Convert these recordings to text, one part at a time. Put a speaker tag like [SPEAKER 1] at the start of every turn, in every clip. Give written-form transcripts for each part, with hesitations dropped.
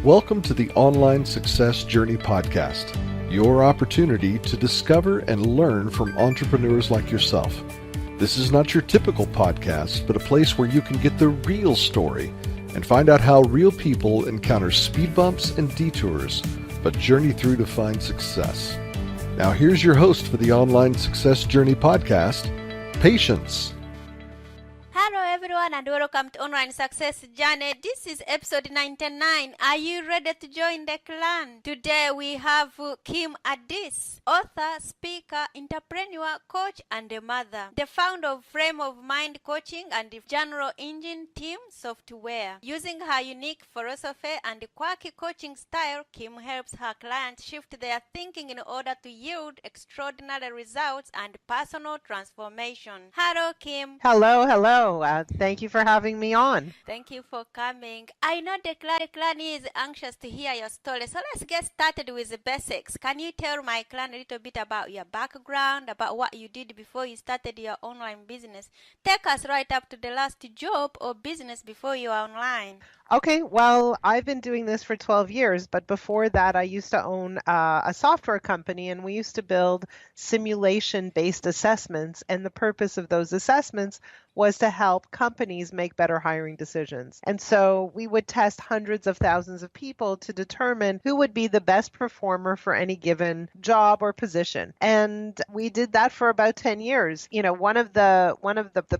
[SPEAKER 1] Welcome to the Online Success Journey Podcast, your opportunity to discover and learn from entrepreneurs like yourself. This is not your typical podcast, but a place where you can get the real story and find out how real people encounter speed bumps and detours, but journey through to find success. Now here's your host for the Online Success Journey Podcast, Patience.
[SPEAKER 2] Hello everyone and welcome to Online Success Journey. This is episode 99. Are you ready to join the clan? Today we have Kim Ades, author, speaker, entrepreneur, coach, and a mother. The founder of Frame of Mind Coaching and the JournalEngineTM software. Using her unique philosophy and quirky coaching style, Kim helps her clients shift their thinking in order to yield extraordinary results and personal transformation. Hello Kim.
[SPEAKER 3] Hello. Thank you for having me on.
[SPEAKER 2] Thank you for coming. I know the clan is anxious to hear your story, so let's get started with the basics. Can you tell my clan a little bit about your background, about what you did before you started your online business? Take us right up to the last job or business before you are online.
[SPEAKER 3] Okay, well, I've been doing this for 12 years, but before that, I used to own a software company, and we used to build simulation-based assessments, and the purpose of those assessments was to help companies make better hiring decisions. And so we would test hundreds of thousands of people to determine who would be the best performer for any given job or position. And we did that for about 10 years. You know, one of the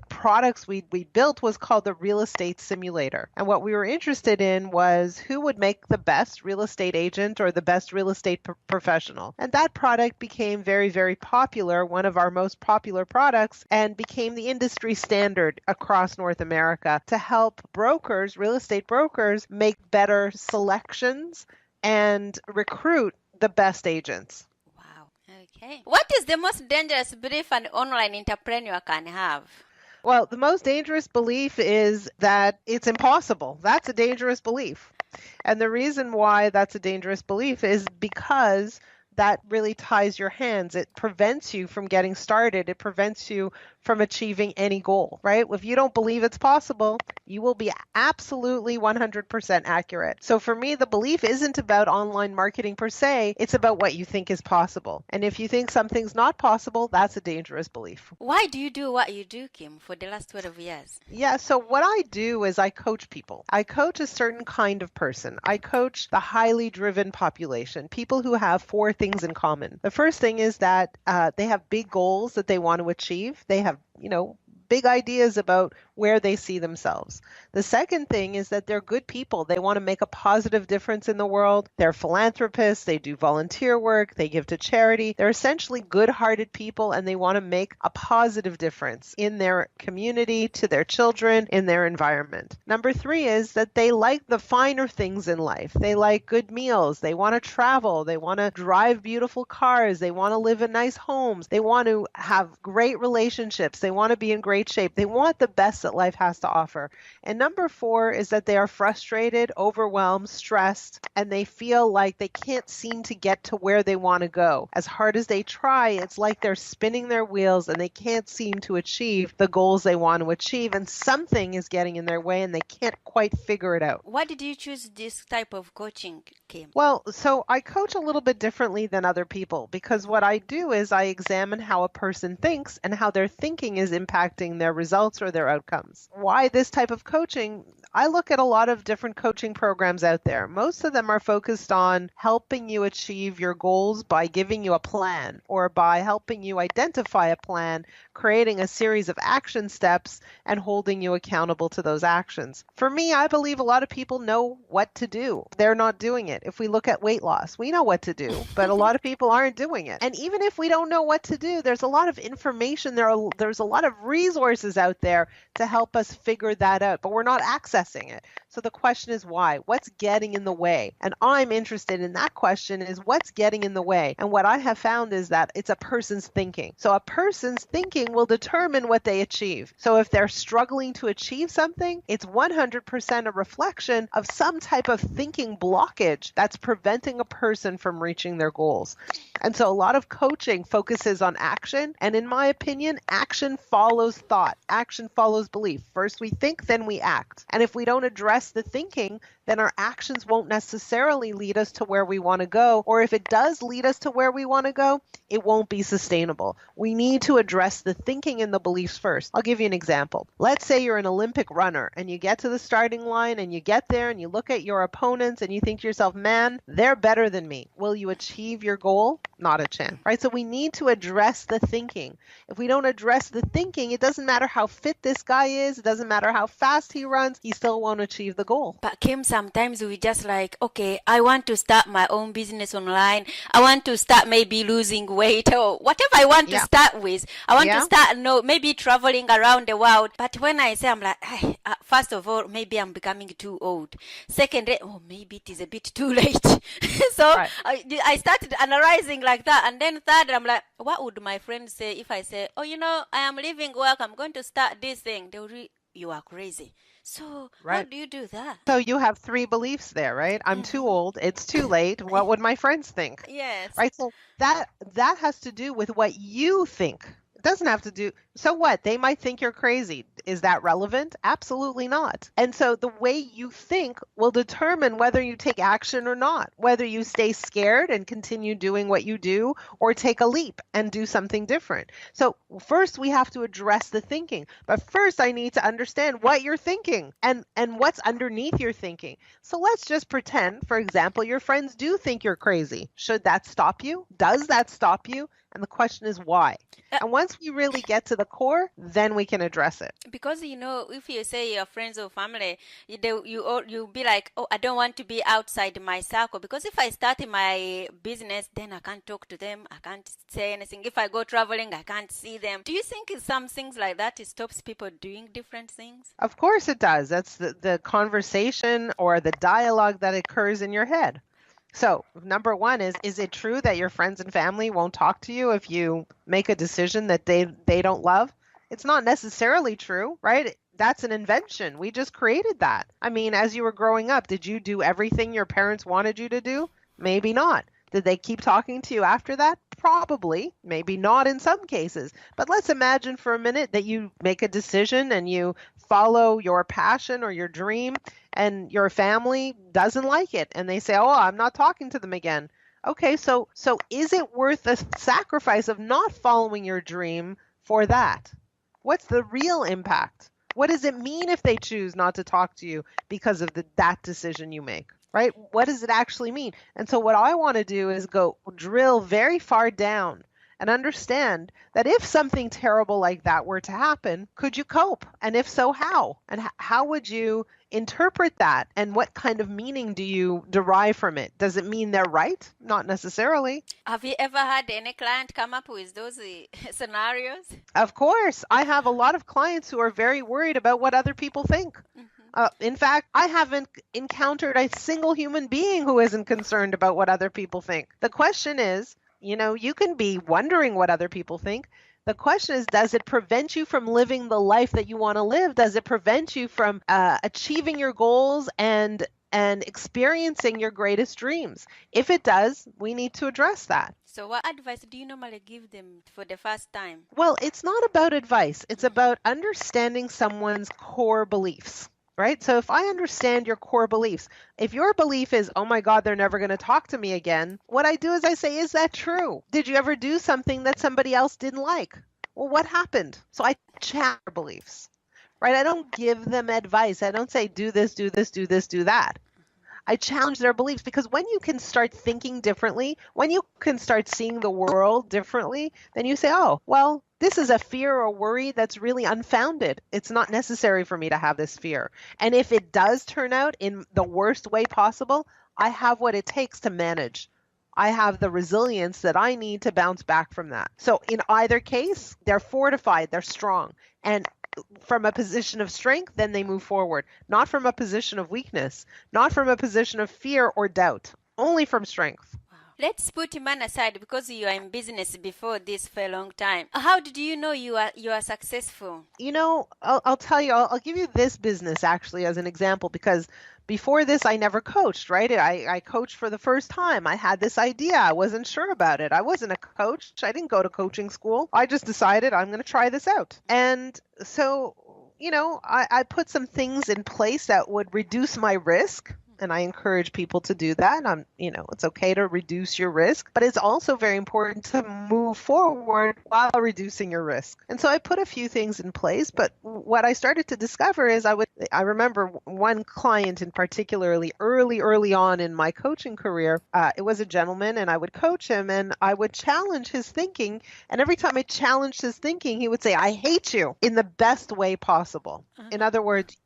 [SPEAKER 3] products we built was called the real estate simulator. And what we were interested in was who would make the best real estate agent or the best real estate professional. And that product became very, very popular, one of our most popular products, and became the industry standard across North America to help brokers, real estate brokers, make better selections and recruit the best agents.
[SPEAKER 2] Wow. Okay. What is the most dangerous belief an online entrepreneur can have?
[SPEAKER 3] Well, the most dangerous belief is that it's impossible. That's a dangerous belief. And the reason why that's a dangerous belief is because that really ties your hands. It prevents you from getting started. It prevents you from achieving any goal, right? If you don't believe it's possible, you will be absolutely 100% accurate. So for me, the belief isn't about online marketing per se. It's about what you think is possible. And if you think something's not possible, that's a dangerous belief.
[SPEAKER 2] Why do you do what you do, Kim, for the last 12 years?
[SPEAKER 3] Yeah, so what I do is I coach people. I coach a certain kind of person. I coach the highly driven population, people who have four things in common. The first thing is that they have big goals that they want to achieve. They have big ideas about where they see themselves. The second thing is that they're good people. They want to make a positive difference in the world. They're philanthropists. They do volunteer work. They give to charity. They're essentially good-hearted people, and they want to make a positive difference in their community, to their children, in their environment. Number three is that they like the finer things in life. They like good meals. They want to travel. They want to drive beautiful cars. They want to live in nice homes. They want to have great relationships. They want to be in great shape. They want the best that life has to offer. And number four is that they are frustrated, overwhelmed, stressed, and they feel like they can't seem to get to where they want to go. As hard as they try, it's like they're spinning their wheels and they can't seem to achieve the goals they want to achieve, and something is getting in their way and they can't quite figure it out.
[SPEAKER 2] Why did you choose this type of coaching, Kim?
[SPEAKER 3] Well, so I coach a little bit differently than other people, because what I do is I examine how a person thinks and how their thinking is impacting their results or their outcomes. Why this type of coaching? I look at a lot of different coaching programs out there. Most of them are focused on helping you achieve your goals by giving you a plan, or by helping you identify a plan, creating a series of action steps, and holding you accountable to those actions. For me, I believe a lot of people know what to do. They're not doing it. If we look at weight loss, we know what to do, but a lot of people aren't doing it. And even if we don't know what to do, there's a lot of information, there's a lot of resources out there to help us figure that out, but we're not accessing it. So the question is why? What's getting in the way? And I'm interested in that question, is what's getting in the way? And what I have found is that it's a person's thinking. So a person's thinking will determine what they achieve. So if they're struggling to achieve something, it's 100% a reflection of some type of thinking blockage that's preventing a person from reaching their goals. And so a lot of coaching focuses on action. And in my opinion, action follows thought. Action follows belief. First we think, then we act. And if we don't address the thinking, then our actions won't necessarily lead us to where we want to go. Or if it does lead us to where we want to go, it won't be sustainable. We need to address the thinking and the beliefs first. I'll give you an example. Let's say you're an Olympic runner and you get to the starting line and you get there and you look at your opponents and you think to yourself, man, they're better than me. Will you achieve your goal? Not a chance, right? So we need to address the thinking. If we don't address the thinking, it doesn't matter how fit this guy is. It doesn't matter how fast he runs. He still won't achieve the goal.
[SPEAKER 2] But Kim, sometimes we just like, okay, I want to start my own business online. I want to start maybe losing weight or whatever I want to start with. I want to start, maybe traveling around the world. But when I say, I'm like, first of all, maybe I'm becoming too old. Secondly, maybe it is a bit too late. So I started analyzing like that. And then third, I'm like, what would my friends say if I say, I am leaving work, I'm going to start this thing? They'll you are crazy. So how do you do that?
[SPEAKER 3] So you have 3 beliefs there, right? I'm too old. It's too late. What would my friends think?
[SPEAKER 2] Yes.
[SPEAKER 3] Right. So that has to do with what you think. It doesn't have to do. So what? They might think you're crazy. Is that relevant? Absolutely not. And so the way you think will determine whether you take action or not, whether you stay scared and continue doing what you do or take a leap and do something different. So first we have to address the thinking. But first I need to understand what you're thinking and what's underneath your thinking. So let's just pretend, for example, your friends do think you're crazy. Should that stop you? Does that stop you? And the question is why? And once we really get to the core, then we can address it.
[SPEAKER 2] Because, if you say your friends or family, you'll be like, I don't want to be outside my circle. Because if I start my business, then I can't talk to them. I can't say anything. If I go traveling, I can't see them. Do you think some things like that stops people doing different things?
[SPEAKER 3] Of course it does. That's the conversation or the dialogue that occurs in your head. So number one is it true that your friends and family won't talk to you if you make a decision that they don't love? It's not necessarily true, right? That's an invention. We just created that. I mean, as you were growing up, did you do everything your parents wanted you to do? Maybe not. Did they keep talking to you after that? Probably. Maybe not in some cases. But let's imagine for a minute that you make a decision and you follow your passion or your dream and your family doesn't like it and they say, I'm not talking to them again. Okay, so is it worth the sacrifice of not following your dream for that? What's the real impact? What does it mean if they choose not to talk to you because of that decision you make? Right? What does it actually mean? And so what I want to do is go drill very far down and understand that if something terrible like that were to happen, could you cope? And if so, how? And how would you interpret that? And what kind of meaning do you derive from it? Does it mean they're right? Not necessarily.
[SPEAKER 2] Have you ever had any client come up with those scenarios?
[SPEAKER 3] Of course. I have a lot of clients who are very worried about what other people think. In fact, I haven't encountered a single human being who isn't concerned about what other people think. The question is, you can be wondering what other people think. The question is, does it prevent you from living the life that you want to live? Does it prevent you from achieving your goals and experiencing your greatest dreams? If it does, we need to address that.
[SPEAKER 2] So what advice do you normally give them for the first time?
[SPEAKER 3] Well, it's not about advice. It's about understanding someone's core beliefs. Right? So if I understand your core beliefs, if your belief is, oh my God, they're never going to talk to me again, what I do is I say, is that true? Did you ever do something that somebody else didn't like? Well, what happened? So I challenge their beliefs, right? I don't give them advice. I don't say, do this, do this, do this, do that. I challenge their beliefs because when you can start thinking differently, when you can start seeing the world differently, then you say, this is a fear or worry that's really unfounded. It's not necessary for me to have this fear. And if it does turn out in the worst way possible, I have what it takes to manage. I have the resilience that I need to bounce back from that. So in either case, they're fortified, they're strong. And from a position of strength, then they move forward. Not from a position of weakness, not from a position of fear or doubt, only from strength.
[SPEAKER 2] Let's put man aside because you are in business before this for a long time. How did you know you are successful?
[SPEAKER 3] I'll tell you, I'll give you this business actually as an example because before this, I never coached, right? I coached for the first time. I had this idea. I wasn't sure about it. I wasn't a coach. I didn't go to coaching school. I just decided I'm going to try this out. And so, I put some things in place that would reduce my risk and I encourage people to do that. It's okay to reduce your risk, but it's also very important to move forward while reducing your risk. And so I put a few things in place, but what I started to discover is I remember one client in particularly early on in my coaching career. It was a gentleman, and I would coach him, and I would challenge his thinking. And every time I challenged his thinking, he would say, "I hate you," in the best way possible. In other words,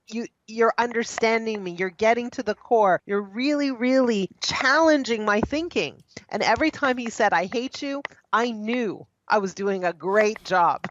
[SPEAKER 3] you're understanding me. You're getting to the core. You're really, really challenging my thinking. And every time he said, "I hate you," I knew I was doing a great job.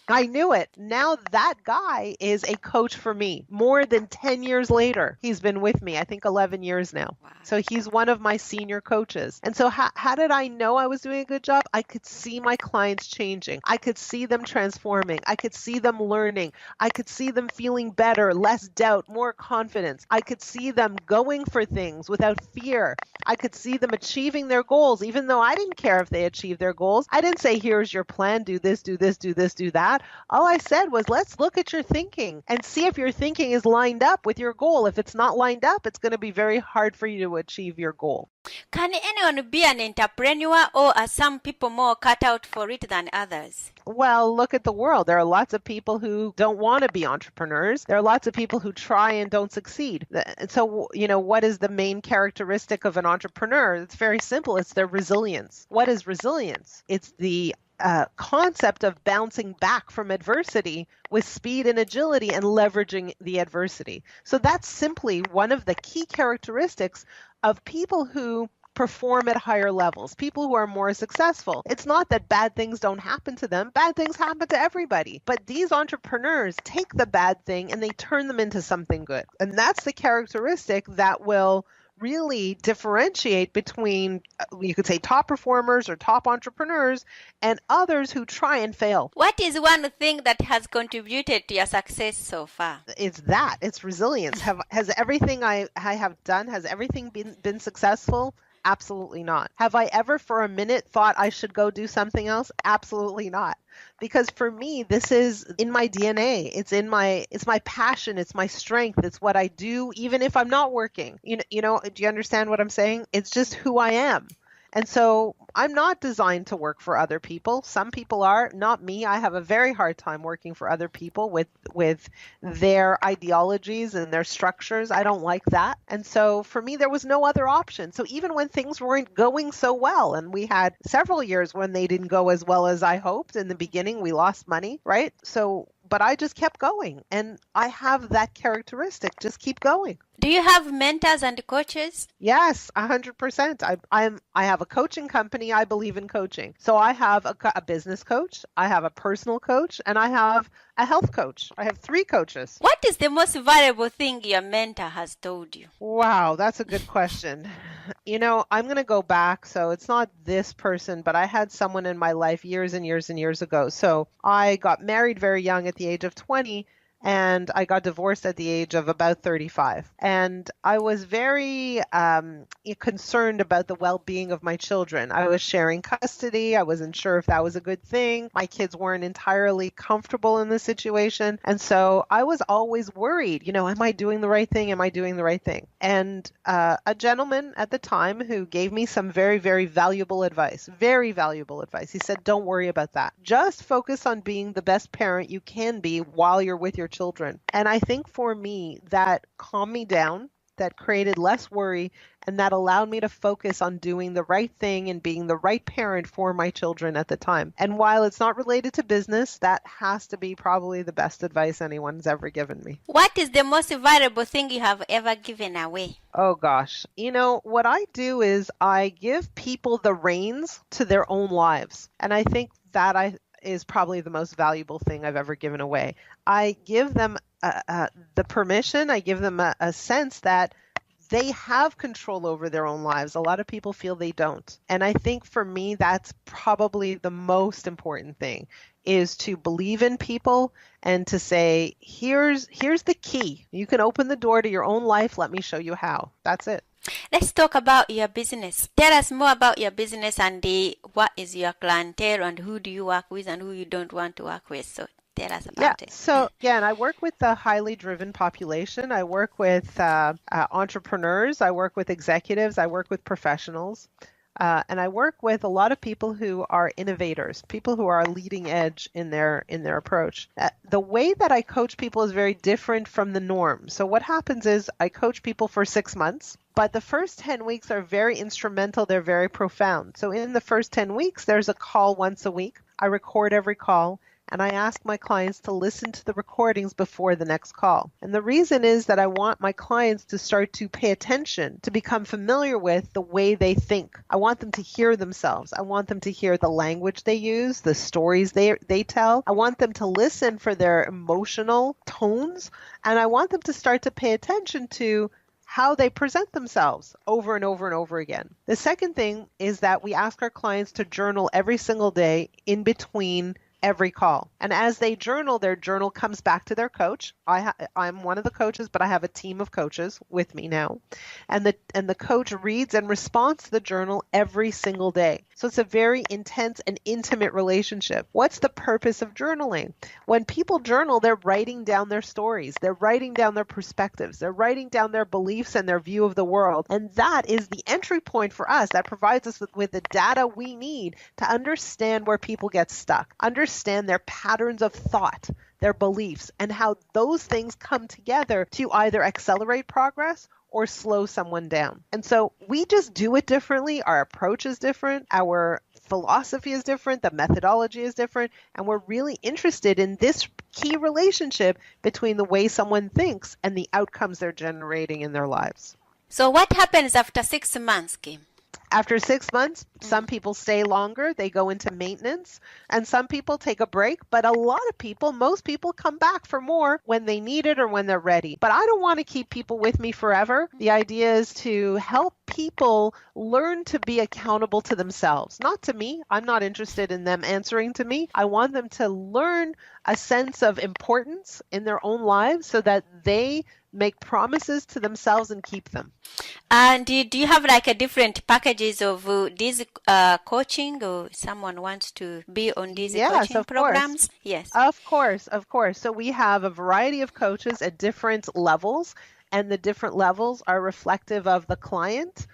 [SPEAKER 3] I knew it. Now that guy is a coach for me. More than 10 years later, he's been with me, I think 11 years now.
[SPEAKER 2] Wow.
[SPEAKER 3] So he's one of my senior coaches. And so how did I know I was doing a good job? I could see my clients changing. I could see them transforming. I could see them learning. I could see them feeling better, less doubt, more confidence. I could see them going for things without fear. I could see them achieving their goals, even though I didn't care if they achieved their goals. I didn't say, "Here's your plan, do this, do this, do this, do that." All I said was, let's look at your thinking and see if your thinking is lined up with your goal. If it's not lined up, it's going to be very hard for you to achieve your goal.
[SPEAKER 2] Can anyone be an entrepreneur, or are some people more cut out for it than others?
[SPEAKER 3] Well, look at the world. There are lots of people who don't want to be entrepreneurs. There are lots of people who try and don't succeed. And so, what is the main characteristic of an entrepreneur? It's very simple. It's their resilience. What is resilience? It's the concept of bouncing back from adversity with speed and agility and leveraging the adversity. So that's simply one of the key characteristics of people who perform at higher levels, people who are more successful. It's not that bad things don't happen to them. Bad things happen to everybody. But these entrepreneurs take the bad thing and they turn them into something good. And that's the characteristic that will really differentiate between, you could say, top performers or top entrepreneurs and others who try and fail.
[SPEAKER 2] What is one thing that has contributed to your success so far?
[SPEAKER 3] It's resilience. Has everything I have done, has everything been successful? Absolutely not. Have I ever for a minute thought I should go do something else? Absolutely not. Because for me, this is in my DNA. It's my passion. It's my strength. It's what I do, even if I'm not working. Do you understand what I'm saying? It's just who I am. And so I'm not designed to work for other people. Some people are, not me. I have a very hard time working for other people with their ideologies and their structures. I don't like that. And so for me, there was no other option. So even when things weren't going so well, and we had several years when they didn't go as well as I hoped, in the beginning, we lost money, right? But I just kept going, and I have that characteristic, just keep going.
[SPEAKER 2] Do you have mentors and coaches?
[SPEAKER 3] Yes, 100%. I have a coaching company. I believe in coaching. So I have a business coach, I have a personal coach, and I have a health coach. I have 3 coaches.
[SPEAKER 2] What is the most valuable thing your mentor has told you?
[SPEAKER 3] Wow, that's a good question. I'm going to go back. So it's not this person, but I had someone in my life years and years and years ago. So I got married very young at the age of 20. And I got divorced at the age of about 35. And I was very concerned about the well-being of my children. I was sharing custody. I wasn't sure if that was a good thing. My kids weren't entirely comfortable in the situation. And so I was always worried, am I doing the right thing? Am I doing the right thing? And a gentleman at the time who gave me some very, very valuable advice, he said, don't worry about that. Just focus on being the best parent you can be while you're with your children. And I think for me, that calmed me down, that created less worry, and that allowed me to focus on doing the right thing and being the right parent for my children at the time. And while it's not related to business, that has to be probably the best advice anyone's ever given me.
[SPEAKER 2] What is the most valuable thing you have ever given away?
[SPEAKER 3] Oh gosh. What I do is I give people the reins to their own lives. And I think that is probably the most valuable thing I've ever given away. I give them the permission, I give them a sense that they have control over their own lives. A lot of people feel they don't. And I think for me, that's probably the most important thing, is to believe in people and to say, here's the key. You can open the door to your own life. Let me show you how. That's it.
[SPEAKER 2] Let's talk about your business. Tell us more about your business and what is your clientele and who do you work with and who you don't want to work with. So Tell us
[SPEAKER 3] Yeah.
[SPEAKER 2] about it.
[SPEAKER 3] So again, I work with the highly driven population. I work with entrepreneurs. I work with executives. I work with professionals. And I work with a lot of people who are innovators, people who are leading edge in their approach. The way that I coach people is very different from the norm. So what happens is I coach people for 6 months. But the first 10 weeks are very instrumental. They're very profound. So in the first 10 weeks, there's a call once a week. I record every call. And I ask my clients to listen to the recordings before the next call. And the reason is that I want my clients to start to pay attention, to become familiar with the way they think. I want them to hear themselves. I want them to hear the language they use, the stories they tell. I want them to listen for their emotional tones. And I want them to start to pay attention to how they present themselves over and over and over again. The second thing is that we ask our clients to journal every single day in between every call. And as they journal, their journal comes back to their coach. I'm one of the coaches, but I have a team of coaches with me now. And the coach reads and responds to the journal every single day. So it's a very intense and intimate relationship. What's the purpose of journaling? When people journal, they're writing down their stories. They're writing down their perspectives. They're writing down their beliefs and their view of the world. And that is the entry point for us. That provides us with the data we need to understand where people get stuck, understand their patterns of thought, their beliefs, and how those things come together to either accelerate progress or slow someone down. And so we just do it differently. Our approach is different. Our philosophy is different. The methodology is different. And we're really interested in this key relationship between the way someone thinks and the outcomes they're generating in their lives.
[SPEAKER 2] So what happens after 6 months, Kim?
[SPEAKER 3] After 6 months, some people stay longer, they go into maintenance, and some people take a break, but a lot of people, most people come back for more when they need it or when they're ready. But I don't want to keep people with me forever. The idea is to help people learn to be accountable to themselves, not to me. I'm not interested in them answering to me. I want them to learn a sense of importance in their own lives so that they make promises to themselves and keep them.
[SPEAKER 2] And do you have like a different packages of this coaching, or someone wants to be on these coaching programs? Yes,
[SPEAKER 3] of course. So we have a variety of coaches at different levels, and the different levels are reflective of the client,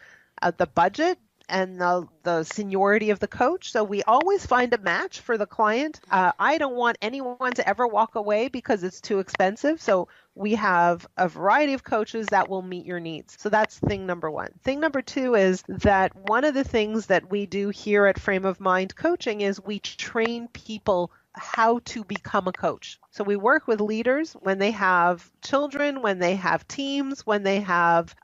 [SPEAKER 3] the budget, and the seniority of the coach. So we always find a match for the client. I don't want anyone to ever walk away because it's too expensive. So we have a variety of coaches that will meet your needs. So that's thing number one. Thing number two is that one of the things that we do here at Frame of Mind Coaching is we train people how to become a coach. So we work with leaders when they have children, when they have teams, when they have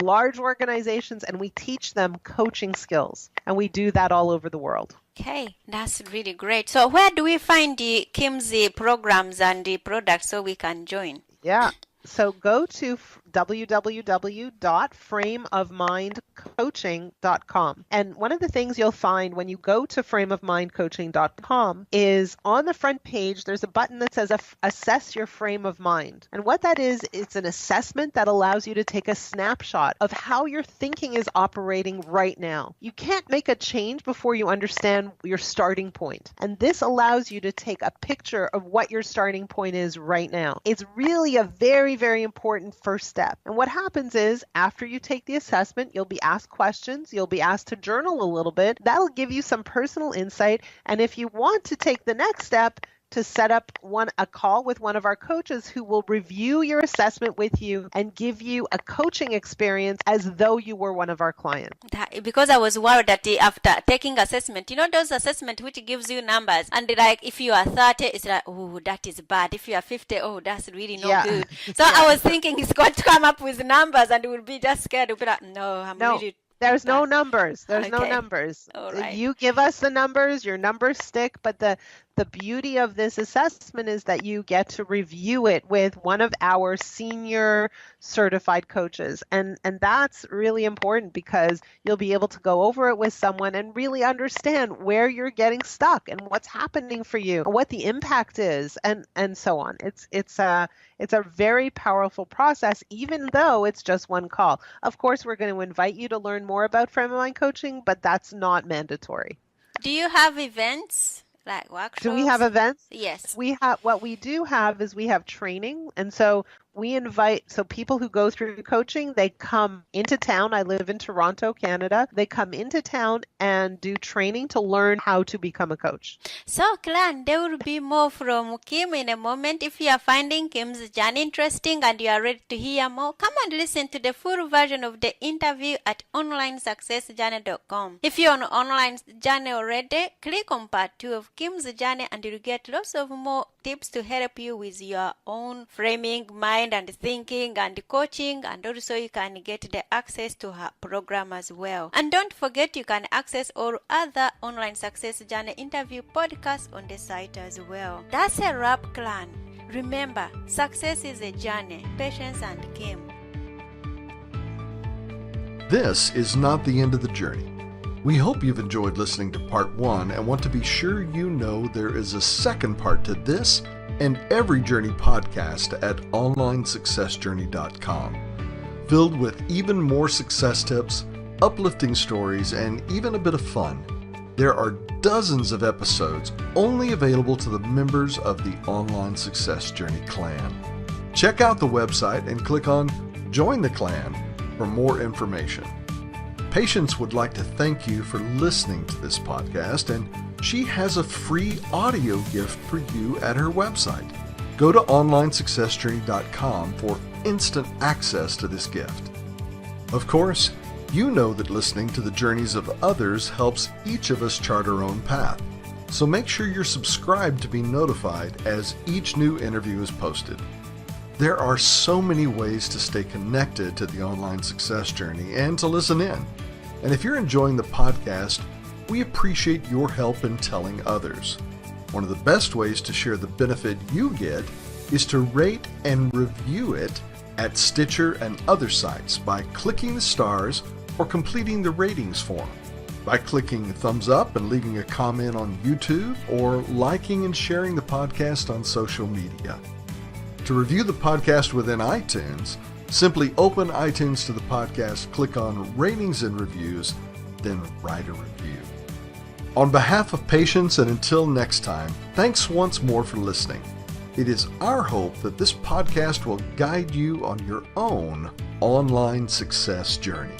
[SPEAKER 3] large organizations, and we teach them coaching skills. And we do that all over the world.
[SPEAKER 2] Okay, that's really great. So where do we find the Kim's programs and the products so we can join?
[SPEAKER 3] Yeah. So go to www.frameofmindcoaching.com. And one of the things you'll find when you go to frameofmindcoaching.com is on the front page, there's a button that says assess your frame of mind. And what that is, it's an assessment that allows you to take a snapshot of how your thinking is operating right now. You can't make a change before you understand your starting point. And this allows you to take a picture of what your starting point is right now. It's really a very, very important first step. And what happens is after you take the assessment, you'll be asked questions. You'll be asked to journal a little bit. That'll give you some personal insight. And if you want to take the next step, to set up a call with one of our coaches who will review your assessment with you and give you a coaching experience as though you were one of our clients.
[SPEAKER 2] Because I was worried that after taking assessment, those assessment which gives you numbers, and like if you are 30, it's like, oh, that is bad. If you are 50, oh, that's really no good. So I was thinking it's going to come up with numbers and we'll be just scared. We'll be like, no.
[SPEAKER 3] There's no numbers. There's no
[SPEAKER 2] Okay.
[SPEAKER 3] numbers.
[SPEAKER 2] All right.
[SPEAKER 3] You give us the numbers, your numbers stick, but the beauty of this assessment is that you get to review it with one of our senior certified coaches. And that's really important because you'll be able to go over it with someone and really understand where you're getting stuck and what's happening for you, and what the impact is, and so on. It's a very powerful process, even though it's just one call. Of course, we're going to invite you to learn more about Frame of Mind coaching, but that's not mandatory.
[SPEAKER 2] Do you have events Like workshops?
[SPEAKER 3] Do we have events?
[SPEAKER 2] Yes.
[SPEAKER 3] What we do have is we have training, and so we invite people who go through coaching, they come into town. I live in Toronto, Canada. They come into town and do training to learn how to become a coach.
[SPEAKER 2] So, clan, there will be more from Kim in a moment. If you are finding Kim's journey interesting and you are ready to hear more, come and listen to the full version of the interview at onlinesuccessjourney.com. If you're on online journey already, click on part 2 of Kim's journey and you'll get lots of more tips to help you with your own framing, mind and thinking and coaching, and also you can get the access to her program as well. And don't forget, you can access all other online success journey interview podcasts on the site as well. That's a wrap, clan. Remember, success is a journey. Patience and Kim.
[SPEAKER 1] This is not the end of the journey. We hope you've enjoyed listening to part 1 and want to be sure you know there is a second part to this and every journey podcast at onlinesuccessjourney.com, filled with even more success tips, uplifting stories, and even a bit of fun. There are dozens of episodes only available to the members of the Online Success Journey clan. Check out the website and click on Join the Clan for more information. Patience would like to thank you for listening to this podcast, and she has a free audio gift for you at her website. Go to onlinesuccessjourney.com for instant access to this gift. Of course, you know that listening to the journeys of others helps each of us chart our own path, so make sure you're subscribed to be notified as each new interview is posted. There are so many ways to stay connected to the Online Success Journey and to listen in. And if you're enjoying the podcast, we appreciate your help in telling others. One of the best ways to share the benefit you get is to rate and review it at Stitcher and other sites by clicking the stars or completing the ratings form, by clicking thumbs up and leaving a comment on YouTube, or liking and sharing the podcast on social media. To review the podcast within iTunes, simply open iTunes to the podcast, click on Ratings and Reviews, then write a review. On behalf of Patience, and until next time, thanks once more for listening. It is our hope that this podcast will guide you on your own online success journey.